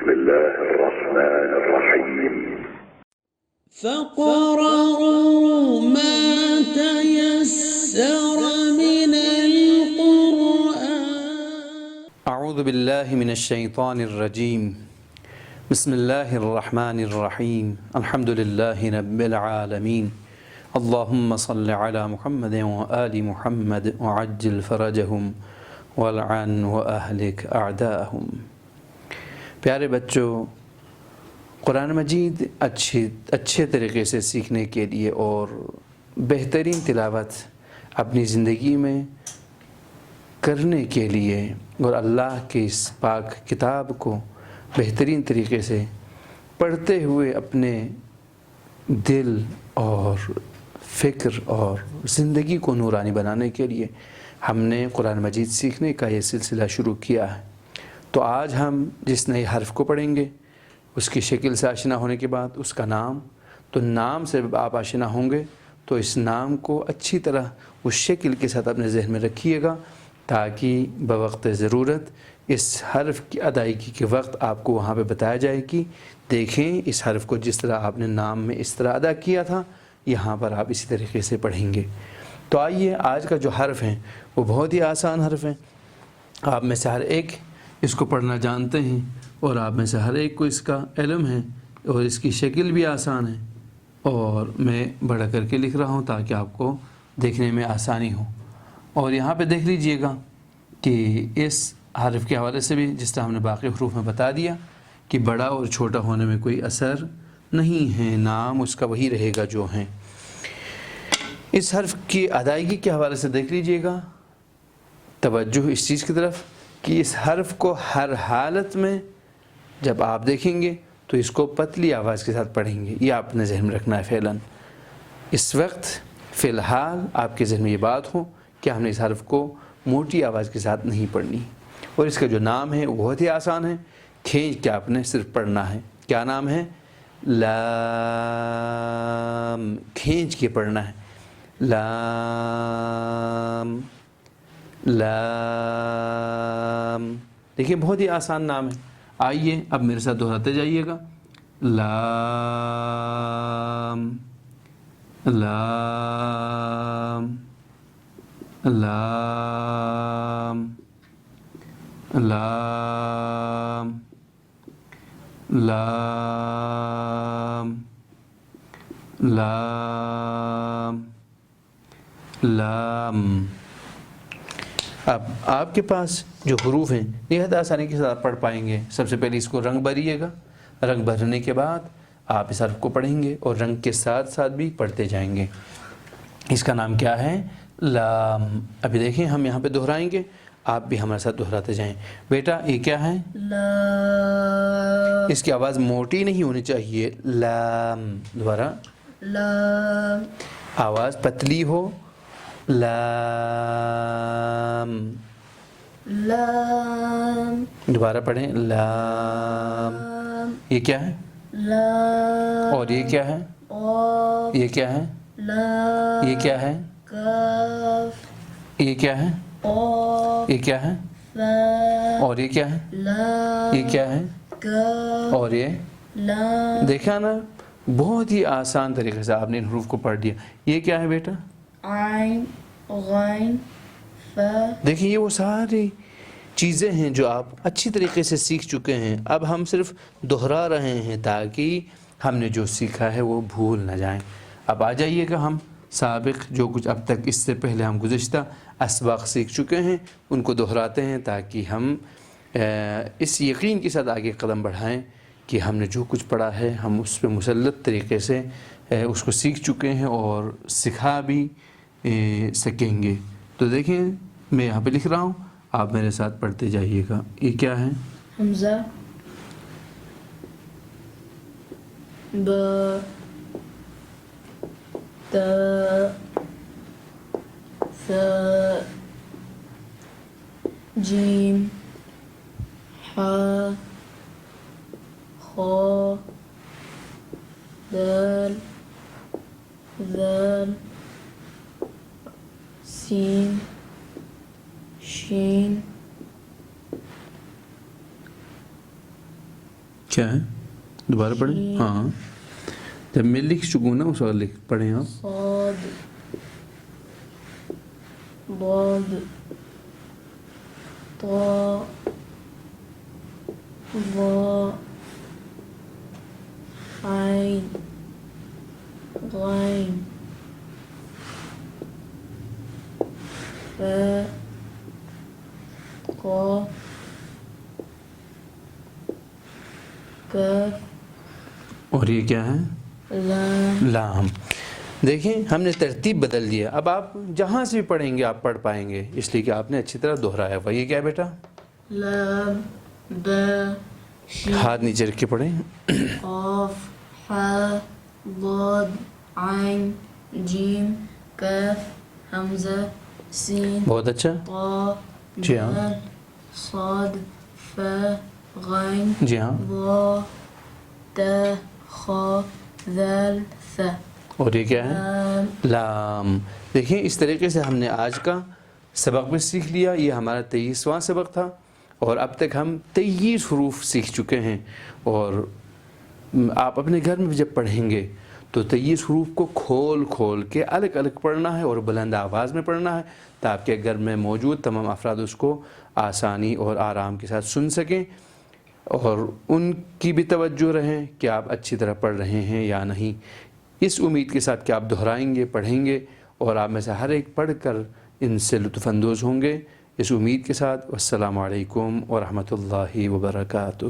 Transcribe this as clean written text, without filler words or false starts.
بسم الله الرحمن الرحيم. فقرأوا ما تيسر من القرآن. أعوذ بالله من الشيطان الرجيم. بسم الله الرحمن الرحيم. الحمد لله رب العالمين. اللهم صل على محمد وآل محمد وعجل فرجهم والعن وأهلك أعداءهم. پیارے بچوں، قرآن مجید اچھے طریقے سے سیکھنے کے لیے اور بہترین تلاوت اپنی زندگی میں کرنے کے لیے اور اللہ کے اس پاک کتاب کو بہترین طریقے سے پڑھتے ہوئے اپنے دل اور فکر اور زندگی کو نورانی بنانے کے لیے ہم نے قرآن مجید سیکھنے کا یہ سلسلہ شروع کیا ہے۔ تو آج ہم جس نئے حرف کو پڑھیں گے اس کی شکل سے آشنا ہونے کے بعد اس کا نام، تو نام سے آپ آشنا ہوں گے تو اس نام کو اچھی طرح اس شکل کے ساتھ اپنے ذہن میں رکھیے گا تاکہ بوقت ضرورت اس حرف کی ادائیگی کے وقت آپ کو وہاں پہ بتایا جائے کہ دیکھیں اس حرف کو جس طرح آپ نے نام میں اس طرح ادا کیا تھا یہاں پر آپ اسی طریقے سے پڑھیں گے۔ تو آئیے، آج کا جو حرف ہیں وہ بہت ہی آسان حرف ہیں، آپ میں سے ہر ایک اس کو پڑھنا جانتے ہیں اور آپ میں سے ہر ایک کو اس کا علم ہے اور اس کی شکل بھی آسان ہے، اور میں بڑا کر کے لکھ رہا ہوں تاکہ آپ کو دیکھنے میں آسانی ہو۔ اور یہاں پہ دیکھ لیجئے گا کہ اس حرف کے حوالے سے بھی جس طرح ہم نے باقی حروف میں بتا دیا کہ بڑا اور چھوٹا ہونے میں کوئی اثر نہیں ہے، نام اس کا وہی رہے گا جو ہیں۔ اس حرف کی ادائیگی کے حوالے سے دیکھ لیجئے گا، توجہ اس چیز کی طرف کہ اس حرف کو ہر حالت میں جب آپ دیکھیں گے تو اس کو پتلی آواز کے ساتھ پڑھیں گے، یہ آپ نے ذہن میں رکھنا ہے فعلاً۔ اس وقت فی الحال آپ کے ذہن میں یہ بات ہو کہ ہم نے اس حرف کو موٹی آواز کے ساتھ نہیں پڑھنی، اور اس کا جو نام ہے وہ بہت ہی آسان ہے، کھینچ کے آپ نے صرف پڑھنا ہے۔ کیا نام ہے؟ لام، کھینچ کے پڑھنا ہے، لام لام۔ دیکھیں بہت ہی آسان نام ہے۔ آئیے اب میرے ساتھ دہراتے جائیے گا، لام لام لام لام لام لام لام۔ اب آپ کے پاس جو حروف ہیں نہایت آسانی کے ساتھ پڑھ پائیں گے۔ سب سے پہلے اس کو رنگ بھریے گا، رنگ بھرنے کے بعد آپ اس حرف کو پڑھیں گے اور رنگ کے ساتھ ساتھ بھی پڑھتے جائیں گے۔ اس کا نام کیا ہے؟ لام۔ ابھی دیکھیں ہم یہاں پہ دہرائیں گے، آپ بھی ہمارے ساتھ دہراتے جائیں۔ بیٹا یہ کیا ہے؟ لام۔ اس کی آواز موٹی نہیں ہونی چاہیے، لام۔ دوبارہ لام۔ آواز پتلی ہو، لام۔ لام۔ دوبارہ پڑھیں، لام۔ یہ کیا ہے؟ لام۔ اور یہ کیا ہے؟ قاف۔ یہ کیا ہے؟ لام۔ یہ کیا ہے؟ کاف۔ یہ کیا ہے؟ قاف۔ یہ کیا ہے؟ فا۔ اور یہ کیا ہے؟ لام۔ یہ کیا ہے؟ کاف۔ اور یہ؟ لام۔ دیکھا نا، بہت ہی آسان طریقے سے آپ نے ان حروف کو پڑھ دیا۔ یہ کیا ہے بیٹا؟ عین، غین، فا۔ دیکھیں یہ وہ ساری چیزیں ہیں جو آپ اچھی طریقے سے سیکھ چکے ہیں، اب ہم صرف دہرا رہے ہیں تاکہ ہم نے جو سیکھا ہے وہ بھول نہ جائیں۔ اب آ جائیے گا، ہم سابق جو کچھ اب تک اس سے پہلے ہم گزشتہ اسباق سیکھ چکے ہیں ان کو دہراتے ہیں تاکہ ہم اس یقین کے ساتھ آگے قدم بڑھائیں کہ ہم نے جو کچھ پڑھا ہے ہم اس پہ مسلط طریقے سے اس کو سیکھ چکے ہیں اور سکھا بھی سکیں گے۔ تو دیکھیں میں یہاں پہ لکھ رہا ہوں، آپ میرے ساتھ پڑھتے جائیے گا۔ یہ کیا ہے؟ حمزہ، با، تا، ثا، جیم، حا، خا، دال، ذال، سین، شین، کیا ہے؟ دوبارہ پڑھیں. ہاں جب میں لکھ چکوں نا اس وقت پڑھیں آپ. صاد ضاد طاء ظاء عين غين فاء قاف کاف اور یہ کیا ہے؟ لام. لام. دیکھیں ہم نے ترتیب بدل دیا. اب آپ جہاں سے بھی پڑھیں گے آپ پڑھ پائیں گے، اس لیے کہ آپ نے اچھی طرح دہرایا ہوا. یہ کیا ہے بیٹا؟ لام با شین ہاتھ نیچے رکھ کے پڑھیں. قاف حا ضاد عین جیم کاف حمزہ سین بہت اچھا. طا جی ہاں. دال صاد فا غین جی ہاں. ضا تا خا ذال ثا اور یہ کیا ہے؟ لام. لام. دیکھیں اس طریقے سے ہم نے آج کا سبق بھی سیکھ لیا. یہ ہمارا 23واں سبق تھا اور اب تک ہم 23 حروف سیکھ چکے ہیں. اور آپ اپنے گھر میں جب پڑھیں گے تو 23 حروف کو کھول کھول کے الگ الگ پڑھنا ہے اور بلند آواز میں پڑھنا ہے تاکہ گھر میں موجود تمام افراد اس کو آسانی اور آرام کے ساتھ سن سکیں اور ان کی بھی توجہ رہیں کہ آپ اچھی طرح پڑھ رہے ہیں یا نہیں. اس امید کے ساتھ کہ آپ دہرائیں گے، پڑھیں گے اور آپ میں سے ہر ایک پڑھ کر ان سے لطف اندوز ہوں گے. اس امید کے ساتھ السلام علیکم ورحمۃ اللہ وبرکاتہ.